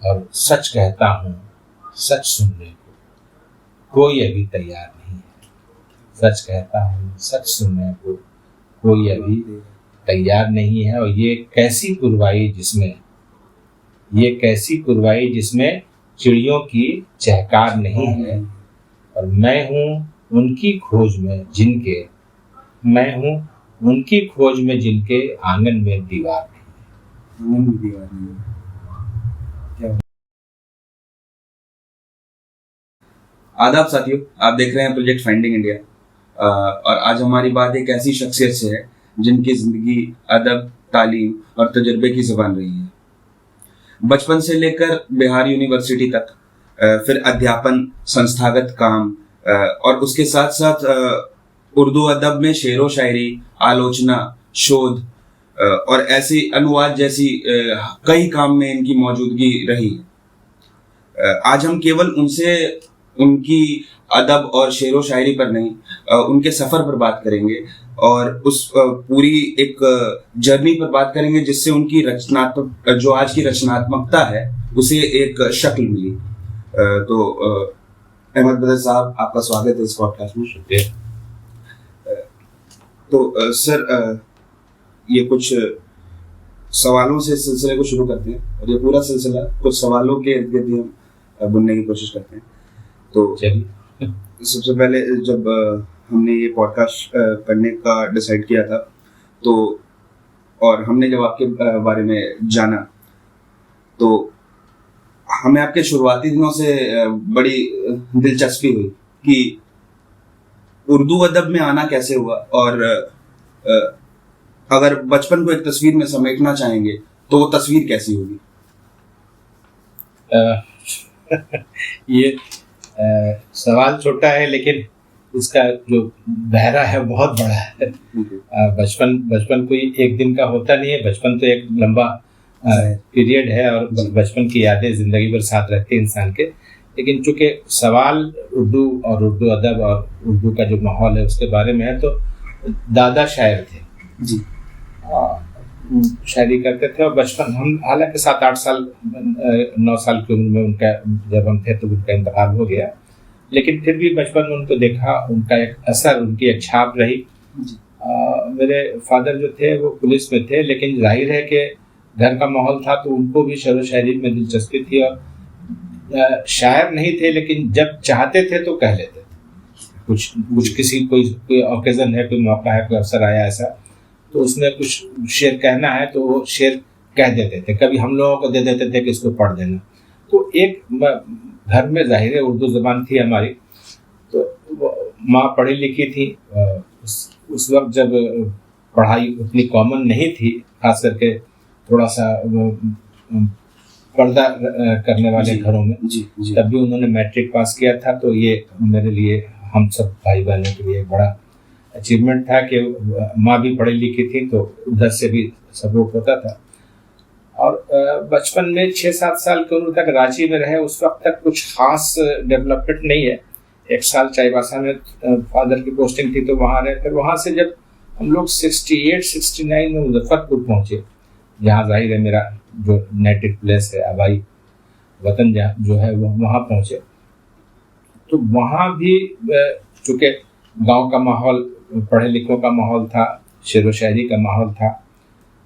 और सच कहता हूँ सच सुनने को कोई अभी तैयार नहीं है। सच कहता हूँ सच सुनने को कोई अभी तैयार नहीं है। और ये कैसी पुरवाई जिसमें चिड़ियों की चहकार नहीं है। और मैं हूँ उनकी खोज में जिनके आंगन में दीवार नहीं है। आदाब साथियों, आप देख रहे हैं प्रोजेक्ट फाइंडिंग इंडिया। और आज हमारी बात एक ऐसी शख्सियत से है जिनकी जिंदगी अदब, तालीम और तजुर्बे की ज़ुबान रही है। बचपन से लेकर बिहार यूनिवर्सिटी तक, फिर अध्यापन, संस्थागत काम, और उसके साथ साथ उर्दू अदब में शेर व शायरी, आलोचना, शोध और ऐसी अनुवाद जैसी कई काम में इनकी मौजूदगी रही है। आज हम केवल उनसे उनकी अदब और शेर व शायरी पर नहीं, उनके सफ़र पर बात करेंगे और उस पूरी एक जर्नी पर बात करेंगे जिससे उनकी जो आज की रचनात्मकता है उसे एक शक्ल मिली। तो अहमद बदर साहब, आपका स्वागत है इस पॉडकास्ट में। शुक्रिया। तो सर, ये कुछ सवालों से सिलसिले को शुरू करते हैं और ये पूरा सिलसिला कुछ सवालों के इर्द गिर्द हम बुनने की कोशिश करते हैं। तो सबसे पहले जब हमने ये पॉडकास्ट करने का डिसाइड किया था तो, और हमने जब आपके बारे में जाना तो हमें आपके शुरुआती दिनों से बड़ी दिलचस्पी हुई कि उर्दू अदब में आना कैसे हुआ, और अगर बचपन को एक तस्वीर में समेटना चाहेंगे तो वो तस्वीर कैसी होगी? ये सवाल छोटा है लेकिन इसका जो बहरा है बहुत बड़ा है। बचपन कोई एक दिन का होता नहीं है। बचपन तो एक लंबा पीरियड है और बचपन की यादें जिंदगी भर साथ रहती है इंसान के। लेकिन चूंकि सवाल उर्दू और उर्दू अदब और उर्दू का जो माहौल है उसके बारे में है, तो दादा शायर थे जी, शायरी करते थे। और बचपन हम हालांकि 7-8 साल 9 साल की उम्र में उनका जब हम थे तो उनका इंतकाल हो गया, लेकिन फिर भी बचपन में उनको देखा, उनका एक असर, उनकी एक छाप रही। मेरे फादर जो थे वो पुलिस में थे, लेकिन जाहिर है कि घर का माहौल था तो उनको भी शेर व शायरी में दिलचस्पी थी। और शायर नहीं थे लेकिन जब चाहते थे तो कह लेते थे। कुछ किसी कोई ओकेजन है, कोई मौका है, कोई अवसर आया ऐसा, तो उसमें कुछ शेर कहना है तो वो शेर कह देते थे। कभी हम लोगों को दे देते थे कि इसको पढ़ देना। तो एक घर में जाहिर है उर्दू ज़बान थी हमारी, तो माँ पढ़ी लिखी थी। उस वक्त जब पढ़ाई उतनी कॉमन नहीं थी, खास करके थोड़ा सा पर्दा करने वाले घरों में, तब भी उन्होंने मैट्रिक पास किया था। तो ये मेरे लिए, हम सब भाई बहनों के लिए एक बड़ा अचीवमेंट था कि माँ भी पढ़ी लिखी थी, तो उधर से भी सपोर्ट होता था। और बचपन में 6-7 साल की उम्र तक रांची में रहे। उस वक्त तक कुछ खास डेवलपमेंट नहीं है। 1 साल चाईबासा में फादर की पोस्टिंग थी तो वहाँ रहे। फिर वहाँ से जब हम लोग 68-69 में मुजफ्फरपुर पहुँचे, जहाँ जाहिर है मेरा जो नेटिव प्लेस है, आबाई वतन जो है वो वहाँ पहुँचे। तो वहाँ भी चूँकि गांव का माहौल, पढ़े लिखों का माहौल था, शेर व शायरी का माहौल था,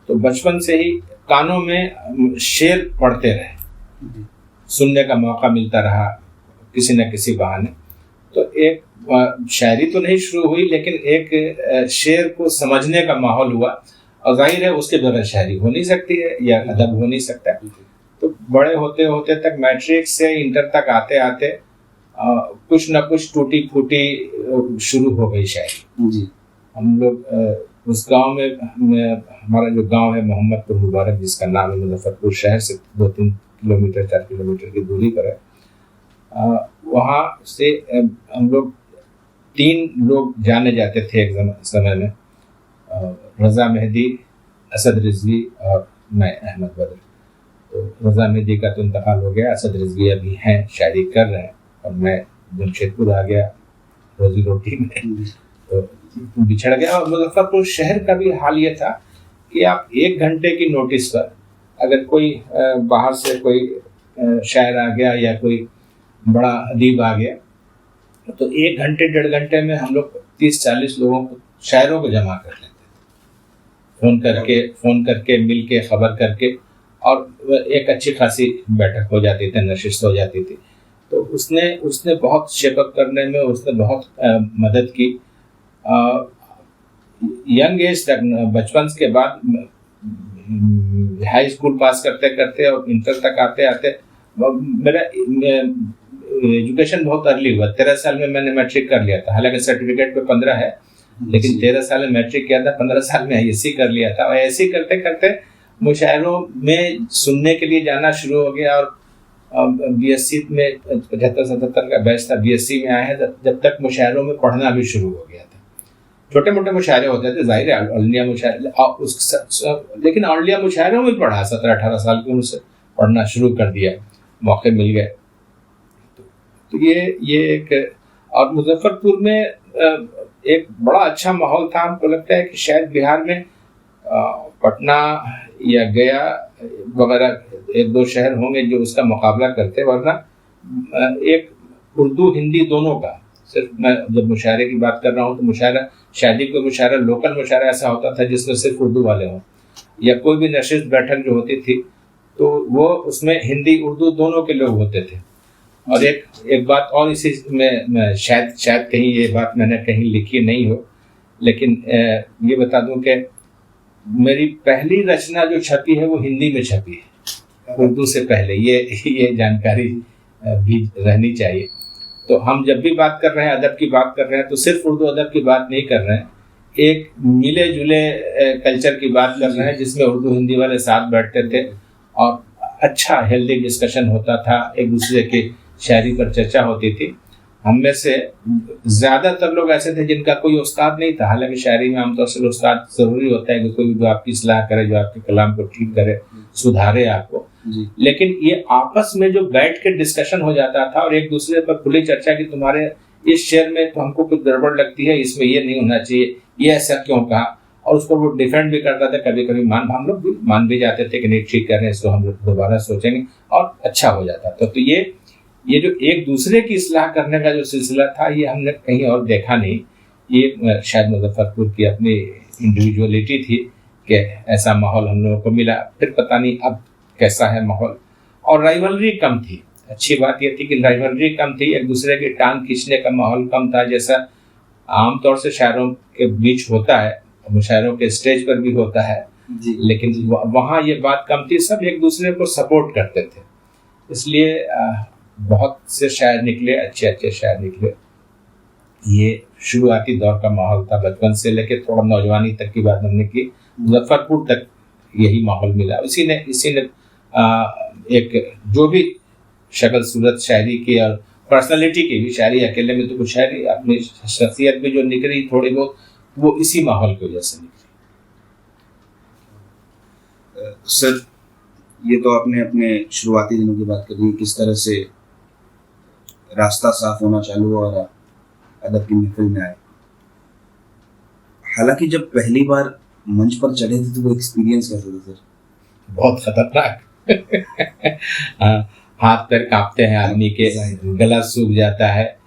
तो बचपन से ही कानों में शेर पढ़ते रहे, सुनने का मौका मिलता रहा किसी न किसी बहाने। तो एक शायरी तो नहीं शुरू हुई, लेकिन एक शेर को समझने का माहौल हुआ। और जाहिर है उसके बगैर शायरी हो नहीं सकती है या अदब हो नहीं सकता। तो बड़े होते होते तक, मैट्रिक से इंटर तक आते आते कुछ न कुछ टूटी फूटी शुरू हो गई शायरी जी। हम लोग उस गांव में, हमारा जो गांव है मोहम्मदपुर मुबारक, जिसका नाम है मुजफ्फरपुर शहर से 2-3 किलोमीटर 4 किलोमीटर की दूरी पर है। वहाँ से हम लोग 3 लोग जाने जाते थे एक समय में, रज़ा मेहदी, असद रिजवी और मैं अहमद बदर। तो रज़ा मेहदी का तो इंतकाल हो गया, असद रिजवी अभी हैं, शायरी कर रहे हैं, और मैं जमशेदपुर आ गया रोजी रोटी में, तो बिछड़ गया। और मुजफ्फरपुर शहर का भी हाल ये था कि आप 1 घंटे की नोटिस पर अगर कोई बाहर से कोई शायर आ गया या कोई बड़ा अदीब आ गया, तो 1 घंटे 1.5 घंटे में हम लोग 30-40 लोगों को, शायरों को जमा कर लेते थे, फ़ोन करके मिल के खबर करके, और एक अच्छी खासी बैठक हो जाती थी, नशिस्त हो जाती थी। तो उसने बहुत शेप अप करने में उसने बहुत मदद की। यंग एज तक, बचपन के बाद हाई स्कूल पास करते करते और इंटर तक आते आते मेरा एजुकेशन बहुत अर्ली हुआ। 13 साल में मैंने मैट्रिक कर लिया था, हालांकि सर्टिफिकेट पे 15 है, लेकिन 13 साल में मैट्रिक किया था, 15 साल में ISC कर लिया था। और ऐसे करते करते मुशायरों में सुनने के लिए जाना शुरू हो गया। और BSc में 75-77 का बैच था, BSc में आया है, जब तक मुशायरों में पढ़ना भी शुरू हो गया था। छोटे मोटे मुशायरे होते थे, जाहिर है ऑल इंडिया मुशायरे, लेकिन ऑल इंडिया मुशायरों में पढ़ा, 17-18 साल की उम्र से पढ़ना शुरू कर दिया, मौके मिल गए। तो ये एक, और मुजफ्फरपुर में एक बड़ा अच्छा माहौल था। हमको लगता है कि शायद बिहार में पटना या गया वगैरह 1-2 शहर होंगे जो उसका मुकाबला करते, वरना एक उर्दू हिंदी दोनों का, सिर्फ मैं जब मुशायरे की बात कर रहा हूँ तो मुशायरा, शादी का मुशायरा, लोकल मुशायरा ऐसा होता था जिसमें सिर्फ उर्दू वाले हों, या कोई भी नशिस्त बैठक जो होती थी तो वो उसमें हिंदी उर्दू दोनों के लोग होते थे। और एक बात और इसी में शायद कहीं ये बात मैंने कहीं लिखी नहीं हो, लेकिन ये बता दूं कि मेरी पहली रचना जो छपी है वो हिंदी में छपी है, उर्दू से पहले। ये जानकारी भी रहनी चाहिए। तो हम जब भी बात कर रहे हैं, अदब की बात कर रहे हैं, तो सिर्फ उर्दू अदब की बात नहीं कर रहे हैं, एक मिले जुले कल्चर की बात कर रहे हैं जिसमें उर्दू हिंदी वाले साथ बैठते थे और अच्छा हेल्दी डिस्कशन होता था, एक दूसरे की शायरी पर चर्चा होती थी। हम में से ज़्यादातर लोग ऐसे थे जिनका कोई उस्ताद नहीं था, हालांकि शायरी में आमतौर से उस्ताद ज़रूरी होता है कि कोई जो आपकी सलाह करे, जो आपके कलाम को ठीक करे, सुधारे आपको। लेकिन ये आपस में जो बैठ के डिस्कशन हो जाता था और एक दूसरे पर खुली चर्चा की, तुम्हारे इस शेर में तो हमको कुछ गड़बड़ लगती है, इसमें ये नहीं होना चाहिए, ये ऐसा क्यों कहा, और उसको वो डिफेंड भी करता था। कभी कभी हम लोग भी मान भी जाते थे कि नहीं ठीक कर रहे हैं, इसको हम लोग दोबारा सोचेंगे, और अच्छा हो जाता था। तो ये जो एक दूसरे की इस्लाह करने का जो सिलसिला था, ये हमने कहीं और देखा नहीं। ये शायद मुजफ्फरपुर की अपनी इंडिविजुअलिटी थी कि ऐसा माहौल हम लोगों को मिला। फिर पता नहीं अब कैसा है माहौल। और राइवलरी कम थी। अच्छी बात यह थी कि राइवलरी कम थी, एक दूसरे की टांग खींचने का माहौल कम था, जैसा आमतौर से शायरों के बीच होता है, मुशायरों के स्टेज पर भी होता है जी। लेकिन वहाँ ये बात कम थी, सब एक दूसरे को सपोर्ट करते थे। इसलिए बहुत से शायर निकले, अच्छे शायर निकले। ये शुरुआती दौर का माहौल था, बचपन से लेकर थोड़ा नौजवानी तक की बात हमने की, मुजफ्फरपुर तक यही माहौल मिला। इसी ने एक जो भी शक्ल सूरत शायरी की और पर्सनालिटी की भी, शायरी अकेले में तो कुछ शायरी, अपनी शख्सियत भी जो निकली थोड़ी बहुत, वो इसी माहौल की वजह से निकली। सर, ये तो आपने अपने शुरुआती दिनों की बात करी, किस तरह से रास्ता साफ होना चालू हुआ और अदब की महफिल में आए। हालांकि जब पहली बार मंच पर चढ़े थे तो वो एक्सपीरियंस कैसा था सर? बहुत खतरनाक। हाथ पैर कांपते हैं आदमी के, गला सूख जाता है,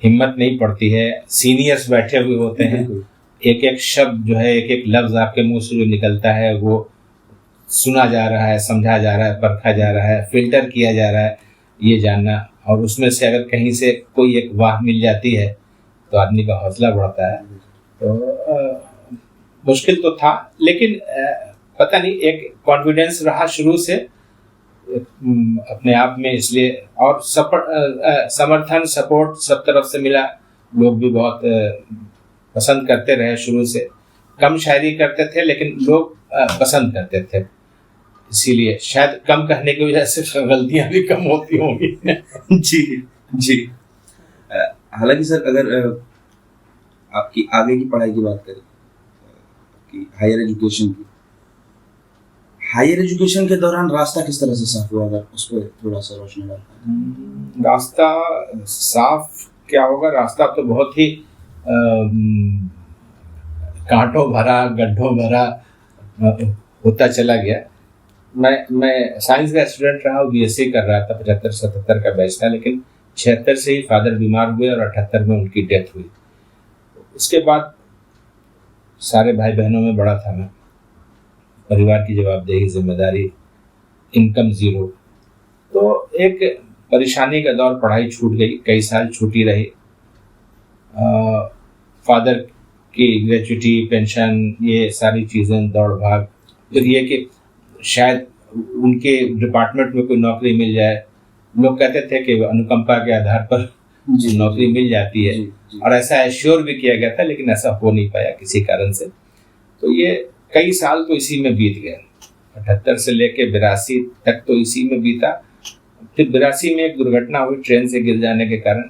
हिम्मत नहीं पड़ती है। सीनियर्स बैठे हुए होते हैं, एक एक शब्द जो है, एक एक लफ्ज आपके मुंह से जो निकलता है वो सुना जा रहा है, समझा जा रहा है, परखा जा रहा है, फिल्टर किया जा रहा है, ये जानना। और उसमें से अगर कहीं से कोई एक वाह मिल जाती है तो आदमी का हौसला बढ़ता है। तो मुश्किल तो था, लेकिन पता नहीं, एक कॉन्फिडेंस रहा शुरू से अपने आप में, इसलिए। और समर्थन, सपोर्ट सब तरफ से मिला। लोग भी बहुत पसंद करते रहे शुरू से। कम शायरी करते थे लेकिन लोग पसंद करते थे, इसीलिए शायद कम कहने की वजह से गलतियां भी कम होती होंगी। जी जी। हालांकि सर, अगर आपकी आगे की पढ़ाई की बात करें, कि हायर एजुकेशन की, हायर एजुकेशन के दौरान रास्ता किस तरह से साफ हुआ, अगर उस पर थोड़ा सा रोशनी डालते। रास्ता साफ क्या होगा, रास्ता तो बहुत ही कांटों भरा, गड्ढों भरा होता चला गया। मैं साइंस का स्टूडेंट रहा हूँ, बीएससी कर रहा था, 75-77 का बैच था, लेकिन 76 से ही फादर बीमार हुए और 78 में उनकी डेथ हुई। उसके बाद सारे भाई बहनों में बड़ा था मैं, परिवार की जवाबदेही, जिम्मेदारी, इनकम जीरो, तो एक परेशानी का दौर, पढ़ाई छूट गई, कई साल छूटी रही। फादर की ग्रेच्युटी, पेंशन, ये सारी चीज़ें, दौड़ भाग, फिर ये कि शायद उनके डिपार्टमेंट में कोई नौकरी मिल जाए। लोग कहते थे कि अनुकंपा के आधार पर नौकरी मिल जाती है, और ऐसा एश्योर भी किया गया था, लेकिन ऐसा हो नहीं पाया किसी कारण से। तो ये कई साल तो इसी में बीत गए, 78 से लेके 82 तक तो इसी में बीता। फिर 82 में एक दुर्घटना हुई, ट्रेन से गिर जाने के कारण,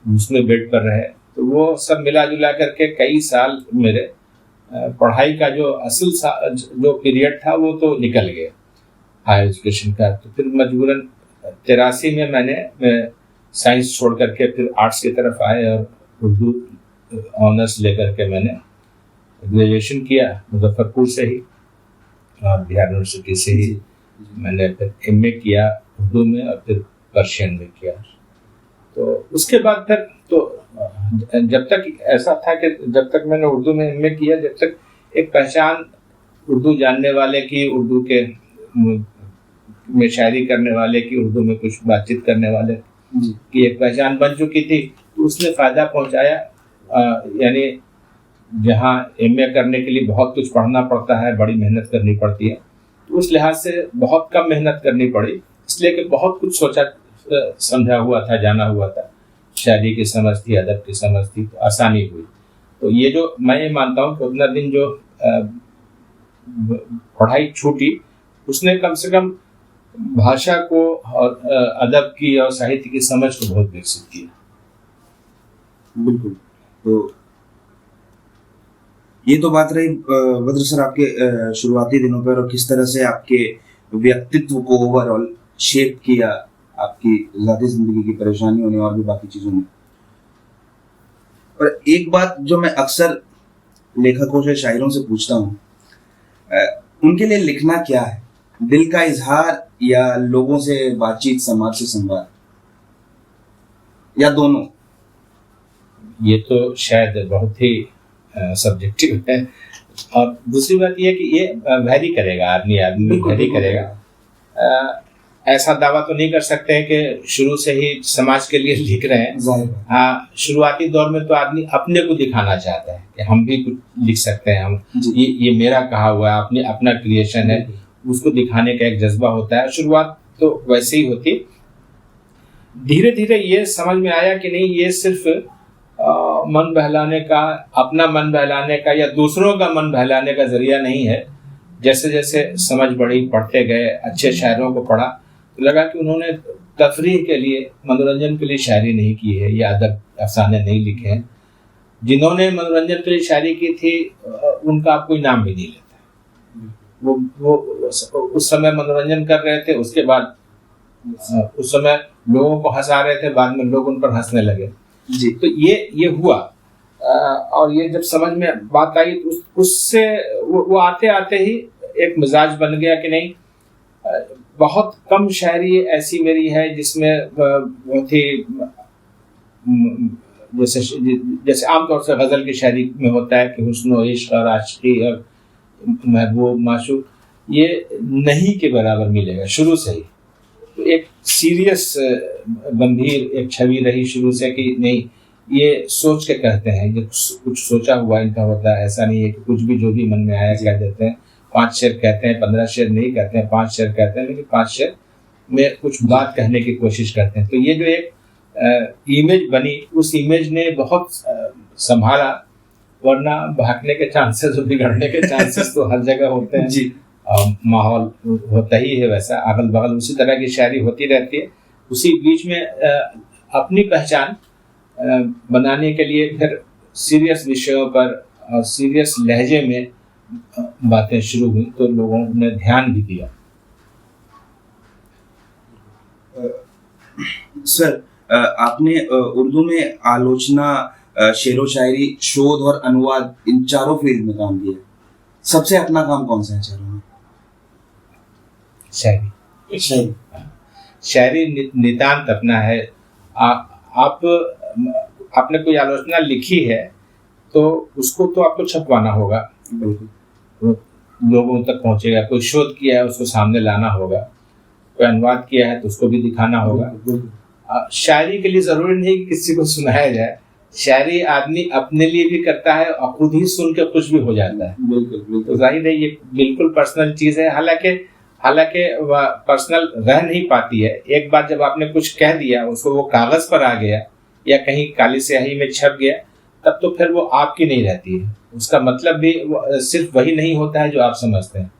उसमें बेड पर रहे। तो वो सब मिला जुला करके कई साल मेरे पढ़ाई का जो असल जो पीरियड था वो तो निकल गया हायर एजुकेशन का। तो फिर मजबूरन 83 में मैंने साइंस छोड़ करके फिर आर्ट्स की तरफ आए और उर्दू ऑनर्स लेकर के मैंने ग्रेजुएशन किया मुजफ्फरपुर से ही, और बिहार यूनिवर्सिटी से ही मैंने फिर एमए किया उर्दू में, और फिर पर्शियन में किया। तो उसके बाद फिर तो जब तक ऐसा था कि जब तक मैंने उर्दू में एमए किया, जब तक एक पहचान उर्दू जानने वाले की, उर्दू के में शायरी करने वाले की, उर्दू में कुछ बातचीत करने वाले की एक पहचान बन चुकी थी, तो उसने फ़ायदा पहुंचाया। यानी जहाँ एमए करने के लिए बहुत कुछ पढ़ना पड़ता है, बड़ी मेहनत करनी पड़ती है, तो उस लिहाज से बहुत कम मेहनत करनी पड़ी, इसलिए कि बहुत कुछ सोचा समझा हुआ था, जाना हुआ था, शायरी की समझ थी, अदब की समझ थी, तो आसानी हुई। तो ये जो मैं ये मानता हूँ कि उतना दिन जो पढ़ाई छूटी, उसने कम से कम भाषा को और अदब की और साहित्य की समझ को बहुत विकसित किया। बिल्कुल। तो ये तो बात रही बद्र सर आपके शुरुआती दिनों पर, और किस तरह से आपके व्यक्तित्व को ओवरऑल शेप किया, आपकी ज़ाती जिंदगी की परेशानियों ने और भी बाकी चीज़ों ने। और एक बात जो मैं अक्सर लेखकों से, शायरों से पूछता हूँ, उनके लिए लिखना क्या है? दिल का इजहार या लोगों से बातचीत, समाज से संवाद, या दोनों? ये तो शायद बहुत ही सब्जेक्टिव है, और दूसरी बात ये कि ये वैरी करेगा, आदमी वैरी करेगा। ऐसा दावा तो नहीं कर सकते हैं कि शुरू से ही समाज के लिए लिख रहे हैं। शुरुआती दौर में तो आदमी अपने को दिखाना चाहता है कि हम भी कुछ लिख सकते हैं, हम ये मेरा कहा हुआ है, अपना क्रिएशन है, उसको दिखाने का एक जज्बा होता है। शुरुआत तो वैसे ही होती। धीरे धीरे ये समझ में आया कि नहीं, ये सिर्फ मन बहलाने का, अपना मन बहलाने का या दूसरों का मन बहलाने का जरिया नहीं है। जैसे जैसे समझ बढ़ी, पढ़ते गए, अच्छे शायरों को पढ़ा, तो लगा कि उन्होंने तफरीह के लिए, मनोरंजन के लिए शायरी नहीं की है, या अदब अफसाने नहीं लिखे हैं। जिन्होंने मनोरंजन के लिए शायरी की थी उनका आप कोई नाम भी नहीं लेता। वो उस समय मनोरंजन कर रहे थे, उसके बाद उस समय लोगों को हंसा रहे थे, बाद में लोग उन पर हंसने लगे जी। तो ये हुआ, और ये जब समझ में बात आई तो उससे वो आते आते ही एक मिजाज बन गया कि नहीं, बहुत कम शायरी ऐसी मेरी है जिसमें बहुत ही जैसे आमतौर से गज़ल की शायरी में होता है कि हुस्न और इश्क और आशिकी और महबूब माशूक, ये नहीं के बराबर मिलेगा शुरू से ही। तो एक सीरियस, गंभीर एक छवि रही शुरू से कि नहीं, ये सोच के कहते हैं, ये कुछ सोचा हुआ इनका होता है। ऐसा नहीं है कि कुछ भी जो भी मन में आया कह देते हैं। 5 शेर कहते हैं, 15 शेर नहीं कहते हैं, 5 शेर कहते हैं, लेकिन 5 शेर में कुछ बात कहने की कोशिश करते हैं। तो ये जो एक इमेज बनी, उस इमेज ने बहुत संभाला, वरना भागने के चांसेस, बिगड़ने के चांसेस तो हर जगह होते हैं जी। माहौल होता ही है वैसा, अगल बगल उसी तरह की शायरी होती रहती है। उसी बीच में अपनी पहचान बनाने के लिए फिर सीरियस विषयों पर और सीरियस लहजे में बातें शुरू हुई, तो लोगों ने ध्यान भी दिया। सर, आपने उर्दू में आलोचना, शेरो शायरी, शोध और अनुवाद, इन चारों फील्ड में काम किया। सबसे अपना काम कौन सा है चारों में? शायरी शायरी। शायरी नितांत अपना है। आप आपने कोई आलोचना लिखी है तो उसको तो आपको छपवाना होगा, बिल्कुल। लोगों तक पहुंचेगा। कोई शोध किया है उसको सामने लाना होगा, कोई अनुवाद किया है तो उसको भी दिखाना होगा। शायरी के लिए जरूरी नहीं कि किसी को सुनाया जाए, शायरी आदमी अपने लिए भी करता है और खुद ही सुन के खुश भी हो जाता है। बिल्कुल। तो जाहिर है ये बिल्कुल पर्सनल चीज है, हालांकि वह पर्सनल रह नहीं पाती है। एक बार जब आपने कुछ कह दिया, उसको वो कागज पर आ गया या कहीं काली स्याही में छप गया, तब तो फिर वो आपकी नहीं रहती है। उसका मतलब भी सिर्फ वही नहीं होता है जो आप समझते हैं।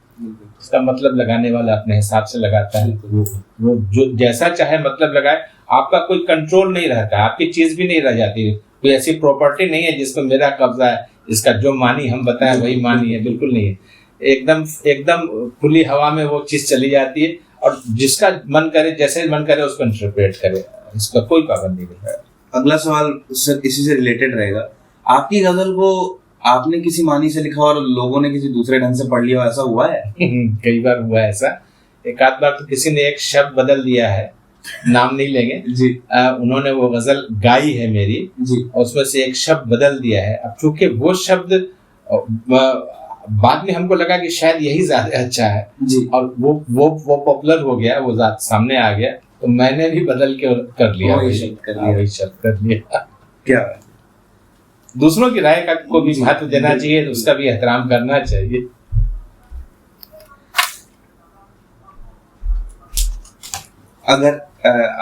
उसका मतलब लगाने वाला अपने हिसाब से लगाता है, वो जो जैसा चाहे मतलब लगाए। आपका कोई कंट्रोल नहीं रहता, आपकी चीज भी नहीं रह जाती। कोई ऐसी प्रॉपर्टी नहीं है जिसको मेरा कब्जा है, इसका जो मानी हम बताएं वही मानी है, बिल्कुल नहीं है। एकदम खुली हवा में वो चीज चली जाती है और जिसका मन करे, जैसे मन करे उसको इंटरप्रेट करे, इसका कोई पाबंदी नहीं है। अगला सवाल सर इसी से रिलेटेड रहेगा। आपकी गजल को आपने किसी मानी से लिखा और लोगों ने किसी दूसरे ढंग से पढ़ लिया, ऐसा हुआ है? कई बार हुआ है ऐसा। एक आध बार तो किसी ने एक शब्द बदल दिया है, नाम नहीं लेंगे जी। उन्होंने वो गजल गाई है मेरी जी, और उसमें से एक शब्द बदल दिया है। अब चूंकि वो शब्द बाद में हमको लगा कि शायद यही ज्यादा अच्छा है जी। और वो पॉपुलर हो गया, वो सामने आ गया, तो मैंने भी बदल के कर लिया, वही शब्द कर लिया। क्या दूसरों की राय का को भी महत्व देना चाहिए, तो उसका भी एहतराम करना चाहिए। अगर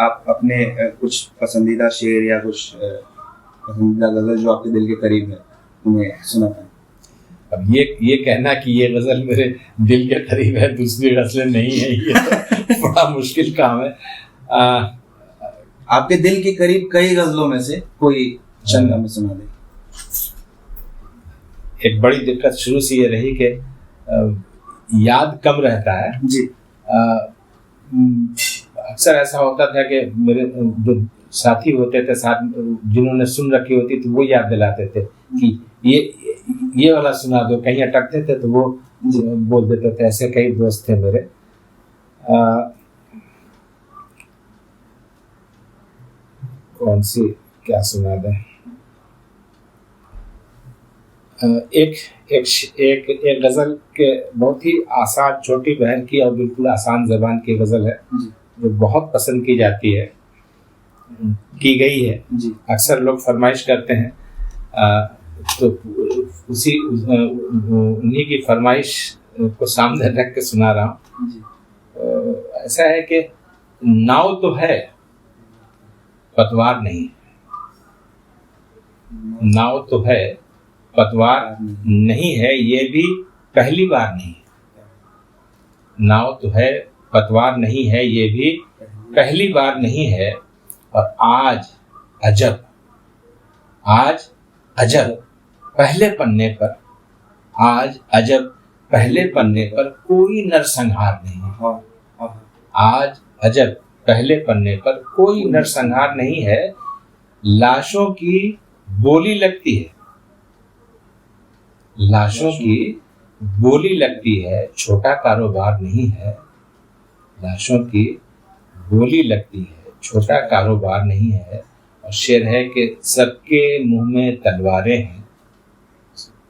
आप अपने कुछ पसंदीदा शेर या कुछ पसंदीदा गजल जो आपके दिल के करीब है उन्हें सुना पाएं। अब ये कहना कि ये गजल मेरे दिल के करीब है, दूसरी गजलें नहीं है, ये तो बड़ा मुश्किल काम है। आपके दिल के करीब कई गजलों में से कोई चंद हमें सुना दे। एक बड़ी दिक्कत शुरू से ये रही कि याद कम रहता है जी। अक्सर ऐसा होता था कि मेरे जो साथी होते थे साथ, जिन्होंने सुन रखी होती थी, वो याद दिलाते थे कि ये वाला सुना दो। कहीं अटकते थे तो वो बोल देते थे। ऐसे कई दोस्त थे मेरे। कौन सी क्या सुना दें? एक गजल के बहुत ही आसान, छोटी बहन की और बिल्कुल आसान जबान की गजल है जो बहुत पसंद की जाती है, की गई है जी। अक्सर लोग फरमाइश करते हैं, तो उन्हीं की फरमाइश को सामने रख के सुना रहा हूँ। ऐसा है कि नाव तो है पतवार नहीं, नाव तो है पतवार नहीं है, ये भी पहली बार नहीं। नाव तो है पतवार नहीं है, ये भी पहली बार नहीं है। और आज अजब पहले पन्ने पर, आज अजब पहले पन्ने पर कोई नरसंहार नहीं है। आज अजब पहले पन्ने पर कोई नरसंहार नहीं है। लाशों की बोली लगती है, लाशों की बोली लगती है, छोटा कारोबार नहीं है। लाशों की बोली लगती है, छोटा कारोबार नहीं है। और शेर है कि सबके मुंह में तलवारें हैं,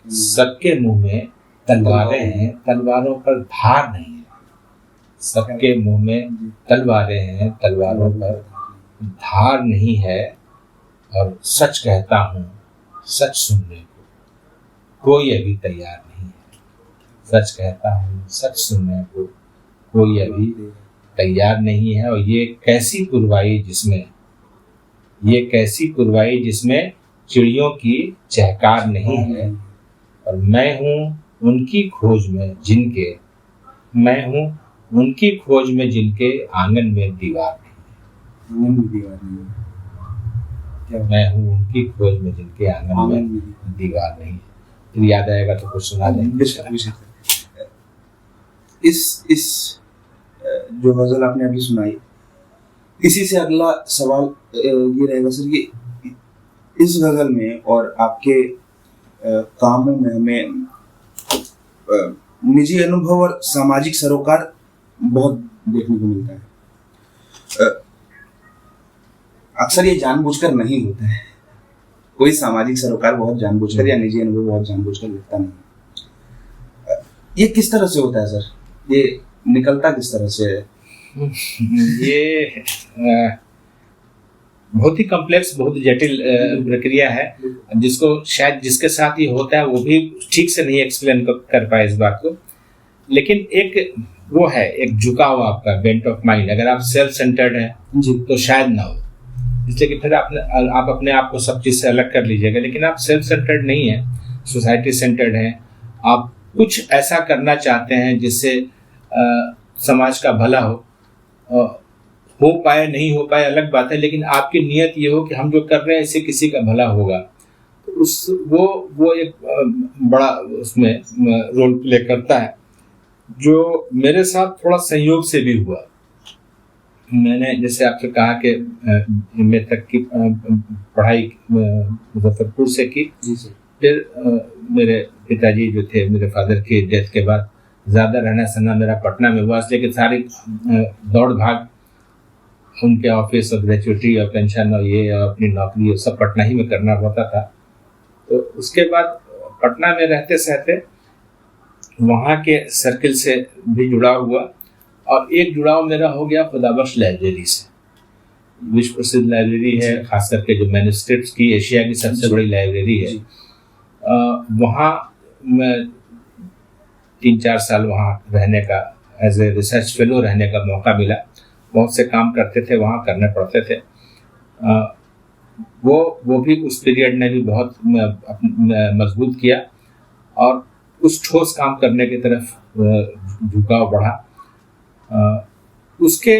सबके मुंह में तलवारें हैं, तलवारों पर धार नहीं है। सबके मुंह में तलवारें हैं, तलवारों पर धार नहीं है। और सच कहता हूँ सच सुनने को कोई अभी तैयार नहीं है। सच कहता हूँ सच सुनने को कोई अभी तैयार नहीं है। और ये कैसी पुरवाई जिसमें चिड़ियों की चहकार नहीं है। और मैं हूँ उनकी खोज में जिनके आंगन में दीवार नहीं है। मैं हूँ उनकी खोज में जिनके आंगन में दीवार नहीं है। फिर याद आएगा तो कुछ सुना देंगे। इस जो गजल आपने अभी सुनाई, इसी से अगला सवाल ये रहेगा सर कि इस गजल में और आपके कामों में हमें निजी अनुभव और सामाजिक सरोकार बहुत देखने को मिलता है। अक्सर ये जानबूझकर नहीं होता है, कोई सामाजिक सरोकार बहुत जानबूझकर या निजी अनुभव बहुत जानबूझकर लिखता नहीं। ये किस तरह से होता है सर, ये निकलता किस तरह से है? ये बहुत ही कॉम्प्लेक्स, बहुत जटिल प्रक्रिया है, जिसको शायद जिसके साथ ये होता है वो भी ठीक से नहीं एक्सप्लेन कर पाए इस बात को। लेकिन एक वो है, एक झुकाव आपका, बेंट ऑफ माइंड। अगर आप सेल्फ सेंटर्ड हैं तो शायद ना हो, इसलिए कि फिर आप अपने आप को सब चीज से अलग कर लीजिएगा। लेकिन आप सेल्फ सेंटर्ड नहीं है, सोसाइटी सेंटर्ड हैं। आप कुछ ऐसा करना चाहते हैं जिससे समाज का भला हो पाए नहीं हो पाए अलग बात है, लेकिन आपकी नीयत ये हो कि हम जो कर रहे हैं इससे किसी का भला होगा। तो वो एक बड़ा उसमें रोल प्ले करता है, जो मेरे साथ थोड़ा संयोग से भी हुआ। मैंने जैसे आपसे कहा कि एमए तक की पढ़ाई मुजफ्फरपुर से की। फिर मेरे पिताजी जो थे, मेरे फादर की डेथ के बाद ज़्यादा रहना सहना मेरा पटना में हुआ, इसलिए कि सारी दौड़ भाग उनके ऑफिस और ग्रेचुइटी और पेंशन और ये और अपनी नौकरी और सब पटना ही में करना होता था। तो उसके बाद पटना में रहते सहते वहाँ के सर्किल से भी जुड़ा हुआ, और एक जुड़ाव मेरा हो गया खुदाबख्श लाइब्रेरी से। विश्व प्रसिद्ध लाइब्रेरी है, खास करके जो मैन्युस्क्रिप्ट्स की एशिया की सबसे बड़ी लाइब्रेरी है। वहाँ मैं 3-4 साल वहाँ रहने का, एज ए रिसर्च फेलो रहने का मौका मिला। बहुत से काम करते थे वहाँ, करने पड़ते थे। वो भी उस पीरियड ने भी बहुत मजबूत किया और उस ठोस काम करने की तरफ झुकाव बढ़ा। उसके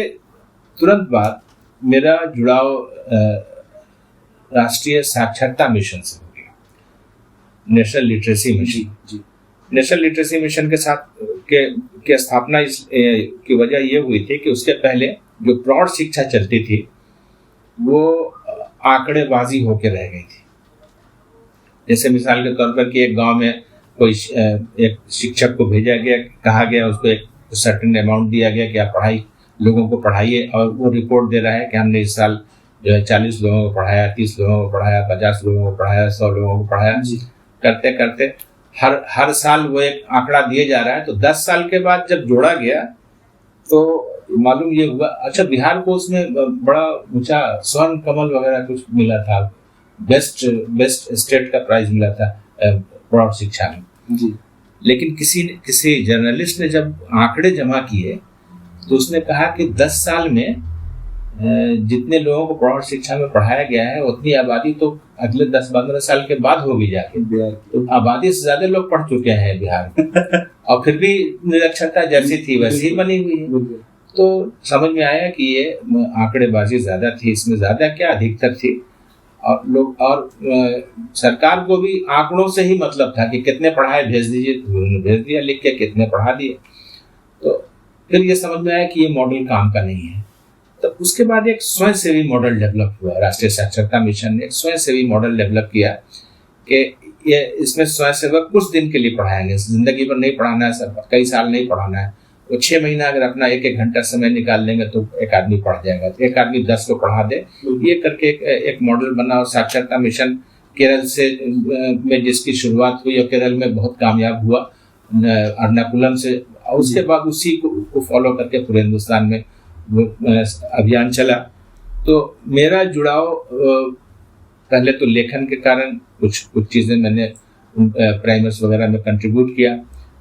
तुरंत बाद मेरा जुड़ाव राष्ट्रीय साक्षरता मिशन से हो गया, national literacy mission. National literacy mission के साथ के स्थापना की वजह ये हुई थी कि उसके पहले जो प्रौढ़ शिक्षा चलती थी वो आंकड़ेबाजी होकर रह गई थी। जैसे मिसाल के तौर पर कि एक गांव में कोई एक शिक्षक को भेजा गया, कहा गया उसको एक सर्टेन अमाउंट दिया गया कि आप लोगों को पढ़ाइए, और वो रिपोर्ट दे रहा है कि हमने इस साल जो है 40 लोगों को पढ़ाया, 30 लोगों को पढ़ाया, 50 लोगों को पढ़ाया, 100 लोगों को पढ़ाया। करते करते हर साल वो एक आंकड़ा दिए जा रहा है। तो 10 साल के बाद जब जोड़ा गया तो मालूम ये हुआ, अच्छा बिहार को उसमें बड़ा ऊंचा स्वर्ण कमल वगैरह कुछ मिला था, बेस्ट स्टेट का प्राइज मिला था प्रौढ़ शिक्षा में जी। लेकिन किसी जर्नलिस्ट ने जब आंकड़े जमा किए तो उसने कहा कि 10 साल में जितने लोगों को प्रौढ़ शिक्षा में पढ़ाया गया है उतनी आबादी तो अगले 10-15 साल के बाद होगी जाके। तो आबादी से ज्यादा लोग पढ़ चुके हैं बिहार में और फिर भी निरक्षरता जैसी थी वैसी बनी हुई है। तो समझ में आया कि ये आंकड़ेबाजी ज्यादा थी, इसमें ज्यादा क्या अधिकतर थी। और सरकार को भी आंकड़ों से ही मतलब था कि कितने पढ़ाए भेज दीजिए, भेज दिया लिख के, कितने पढ़ा दिए। तो फिर ये समझ में आया कि ये मॉडल काम का नहीं है। तो उसके बाद एक स्वयंसेवी मॉडल डेवलप हुआ। राष्ट्रीय साक्षरता मिशन ने एक स्वयंसेवी मॉडल डेवलप किया कि ये इसमें स्वयंसेवक कुछ दिन के लिए पढ़ाएंगे, जिंदगी भर नहीं पढ़ाना है, सब कई साल नहीं पढ़ाना है। वो 6 महीना अगर अपना 1-1 घंटा समय निकाल लेंगे तो एक आदमी पढ़ जाएगा, तो एक आदमी 10 को पढ़ा दे। ये करके एक मॉडल बना। और साक्षरता मिशन केरल से में जिसकी शुरुआत हुई और केरल में बहुत कामयाब हुआ, अर्नाकुलम से। और उसके बाद उसी को फॉलो करके पूरे हिंदुस्तान में वो अभियान चला। तो मेरा जुड़ाव पहले तो लेखन के कारण कुछ चीज़ें मैंने प्राइमर्स वगैरह में कंट्रीब्यूट किया।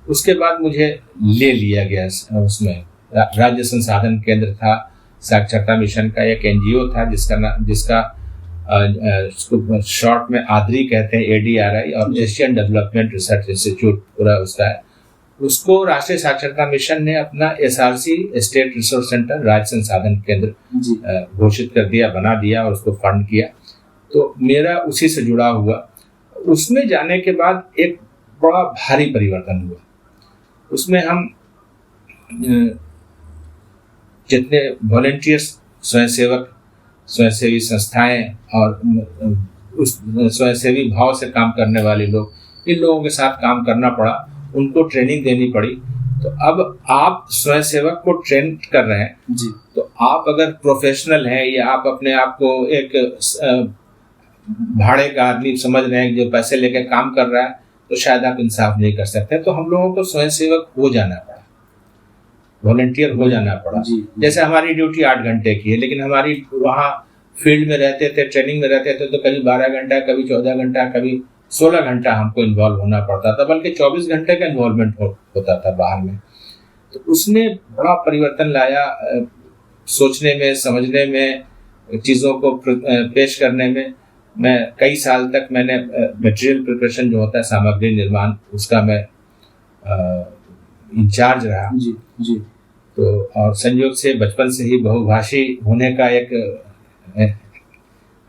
उसके बाद मुझे ले लिया गया उसमें। राज्य संसाधन केंद्र था साक्षरता मिशन का, एक NGO था जिसका शॉर्ट में आदरी कहते हैं, ADRI, और एशियन डेवलपमेंट रिसर्च इंस्टीट्यूट पूरा उसका है। उसको राष्ट्रीय साक्षरता मिशन ने अपना SRC स्टेट रिसोर्स सेंटर, राज्य संसाधन केंद्र घोषित कर दिया, बना दिया और उसको फंड किया। तो मेरा उसी से जुड़ा हुआ। उसमें जाने के बाद एक बड़ा भारी परिवर्तन हुआ। उसमें हम जितने वॉलंटियर्स, स्वयंसेवी संस्थाएं और उस स्वयंसेवी भाव से काम करने वाले लोग, इन लोगों के साथ काम करना पड़ा, उनको ट्रेनिंग देनी पड़ी। तो अब आप स्वयंसेवक को ट्रेन कर रहे हैं जी तो आप अगर प्रोफेशनल हैं या आप अपने आप को एक भाड़े का आदमी समझ रहे हैं जो पैसे लेके काम कर रहा है तो शायद आप इंसाफ नहीं कर सकते। तो हम लोगों को स्वयंसेवक हो जाना पड़ा, वॉलंटियर हो जाना पड़ा। जी जैसे हमारी ड्यूटी 8 घंटे की है, लेकिन हमारी वहाँ फील्ड में रहते थे, ट्रेनिंग में रहते थे, तो कभी 12 घंटा, कभी 14 घंटा, कभी 16 घंटा हमको इन्वॉल्व होना पड़ता था, बल्कि 24 घंटे का इन्वॉल्वमेंट होता था बाहर में। तो उसने बड़ा परिवर्तन लाया सोचने में, समझने में, चीज़ों को पेश करने में। मैं कई साल तक मैंने मटेरियल प्रिपरेशन जो होता है, सामग्री निर्माण, उसका मैं इंचार्ज रहा। जी जी तो और संयोग से बचपन से ही बहुभाषी होने का एक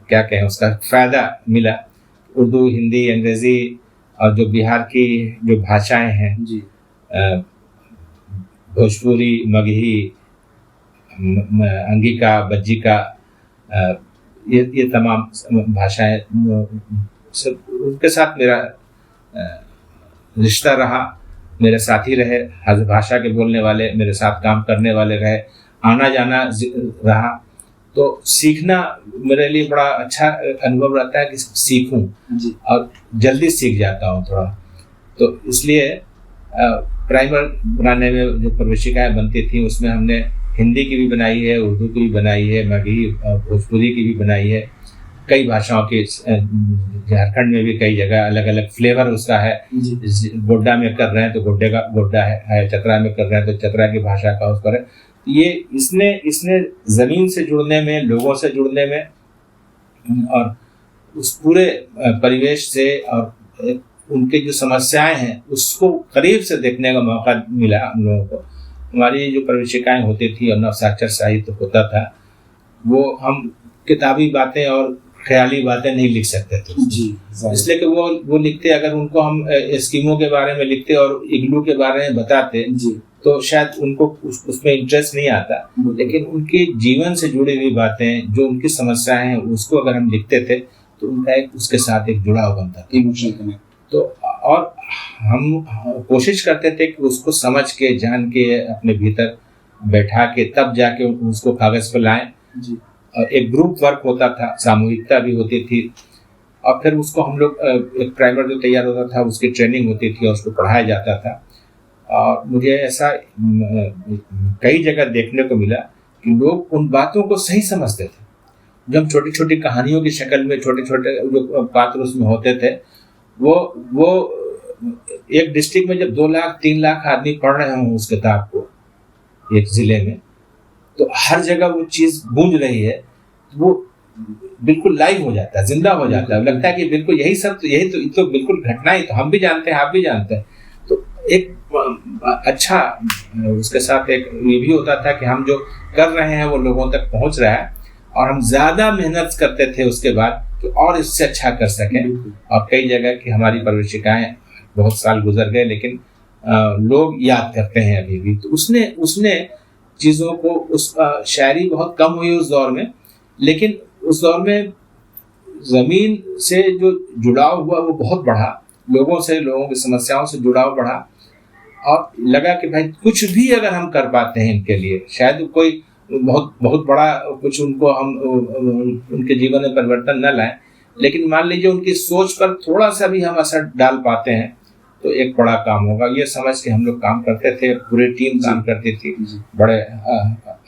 क्या कहें उसका फायदा मिला। उर्दू, हिंदी, अंग्रेजी और जो बिहार की जो भाषाएं हैं, जी भोजपुरी, मगही, अंगिका, बज्जिका, ये तमाम भाषाएं सब उनके साथ मेरा रिश्ता रहा, मेरे साथी रहे, हर भाषा के बोलने वाले मेरे साथ काम करने वाले रहे, आना जाना रहा। तो सीखना मेरे लिए बड़ा अच्छा अनुभव रहता है कि सीखूं जी और जल्दी सीख जाता हूं थोड़ा। तो इसलिए प्राइमर बनाने में जो प्रवेशिकाएं बनती थी उसमें हमने हिंदी की भी बनाई है, उर्दू की भी बनाई है, मगही, भोजपुरी की भी बनाई है, कई भाषाओं की। झारखंड में भी कई जगह अलग अलग फ्लेवर उसका है। गोड्डा में कर रहे हैं तो गोड्डे का गोड्डा है, चतरा में कर रहे हैं तो चतरा की भाषा का उस पर है। ये इसने जमीन से जुड़ने में, लोगों से जुड़ने में और उस पूरे परिवेश से और उनके जो समस्याएं हैं उसको करीब से देखने का मौका मिला हम लोगों को। हमारी जो प्रवेशिकाएं होती थी और नवसाक्षर साहित्य होता था, वो हम किताबी बातें और ख्याली बातें नहीं लिख सकते थे जी इसलिए कि वो लिखते, अगर उनको हम स्कीमों के बारे में लिखते और इग्लू के बारे में बताते जी तो शायद उनको उसमें इंटरेस्ट नहीं आता। लेकिन उनके जीवन से जुड़ी हुई बातें, जो उनकी समस्याएं हैं, उसको अगर हम लिखते थे तो उनका एक उसके साथ एक जुड़ाव बनता था, इमोशनल कनेक्ट। तो और हम कोशिश करते थे कि उसको समझ के, जान के, अपने भीतर बैठा के तब जाके उसको कागज पर लाएं। जी और एक ग्रुप वर्क होता था, सामूहिकता भी होती थी, और फिर उसको हम लोग एक प्राइमर जो तैयार होता था उसकी ट्रेनिंग होती थी और उसको पढ़ाया जाता था। और मुझे ऐसा कई जगह देखने को मिला कि लोग उन बातों को सही समझते थे। जब हम छोटी छोटी कहानियों की शक्ल में छोटे छोटे जो पात्र उसमें होते थे, वो एक डिस्ट्रिक्ट में जब 2 लाख 3 लाख आदमी पढ़ रहे हों उस किताब को एक जिले में, तो हर जगह वो चीज गूंज रही है, वो बिल्कुल लाइव हो जाता है, जिंदा हो जाता है। लगता है कि बिल्कुल यही सब, यही तो बिल्कुल घटनाएं तो हम भी जानते हैं, आप भी जानते हैं। तो एक अच्छा उसके साथ एक ये भी होता था कि हम जो कर रहे हैं वो लोगों तक पहुंच रहा है, और हम ज्यादा मेहनत करते थे उसके बाद कि और इससे अच्छा कर सकें। और कई जगह की हमारी प्रवेशिकाएं, बहुत साल गुजर गए लेकिन लोग याद करते हैं अभी भी। तो उसने चीजों को, उस शायरी बहुत कम हुई उस दौर में, लेकिन उस दौर में जमीन से जो जुड़ाव हुआ वो बहुत बढ़ा, लोगों से, लोगों की समस्याओं से जुड़ाव बढ़ा, और लगा कि भाई कुछ भी अगर हम कर पाते हैं इनके लिए, शायद कोई बहुत बड़ा कुछ उनको हम उनके जीवन में परिवर्तन न लाएं, लेकिन मान लीजिए उनकी सोच पर थोड़ा सा भी हम असर डाल पाते हैं तो एक बड़ा काम होगा। ये समझ के हम लोग काम करते थे, पूरी टीम काम करती थी, बड़े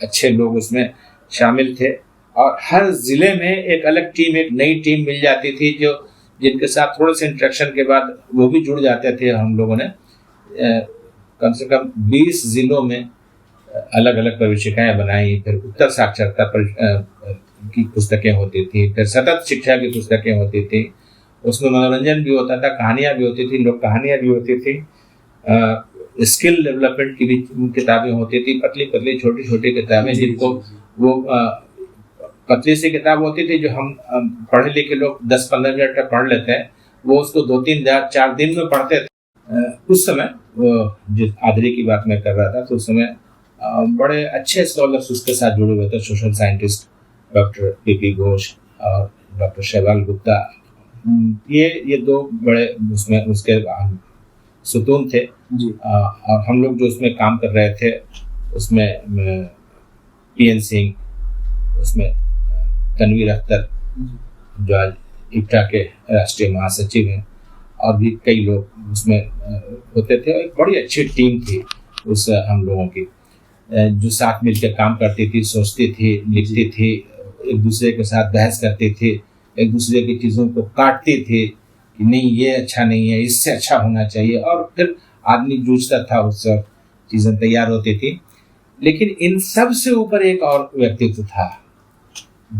अच्छे लोग उसमें शामिल थे, और हर जिले में एक अलग टीम, एक नई टीम मिल जाती थी जो जिनके साथ थोड़े से इंटरेक्शन के बाद वो भी जुड़ जाते थे। हम लोगों ने कम से कम 20 जिलों में अलग अलग प्रवेशिकाएं बनाई। फिर उत्तर साक्षरता की पुस्तकें होती थी, फिर सतत शिक्षा की पुस्तकें होती थी, उसमें मनोरंजन भी होता था, कहानियां भी होती थी, लोक कहानियां भी होती थी, स्किल डेवलपमेंट की भी किताबें होती थी, पतली पतली छोटी छोटी किताबें, जिनको वो पतली सी किताब होती थी जो हम पढ़े लिखे लोग 10-15 मिनट में पढ़ लेते हैं, वो उसको 2-3-4 दिन में पढ़ते थे। उस समय जिस आदरी की बात मैं कर रहा था, तो उस समय बड़े अच्छे स्कॉलर्स उसके साथ जुड़े हुए थे, social scientist doctor P Ghosh और डॉक्टर शैवाल गुप्ता। ये 2 बड़े उसमें उसके सुतून थे। जी। और हम लोग जो उसमें काम कर रहे थे उसमें PN सिंह, उसमें तनवीर अख्तर जो आज इफ्टा के राष्ट्रीय महासचिव हैं, और भी कई लोग उसमें होते थे। और एक बड़ी अच्छी टीम थी उस हम लोगों की, जो साथ मिलकर काम करती थी, सोचती थी, लिखती थी, एक दूसरे के साथ बहस करती थी, एक दूसरे की चीज़ों को काटती थी कि नहीं ये अच्छा नहीं है, इससे अच्छा होना चाहिए, और फिर आदमी जूझता था, उससे चीज़ें तैयार होती थी। लेकिन इन सब से ऊपर एक और व्यक्तित्व था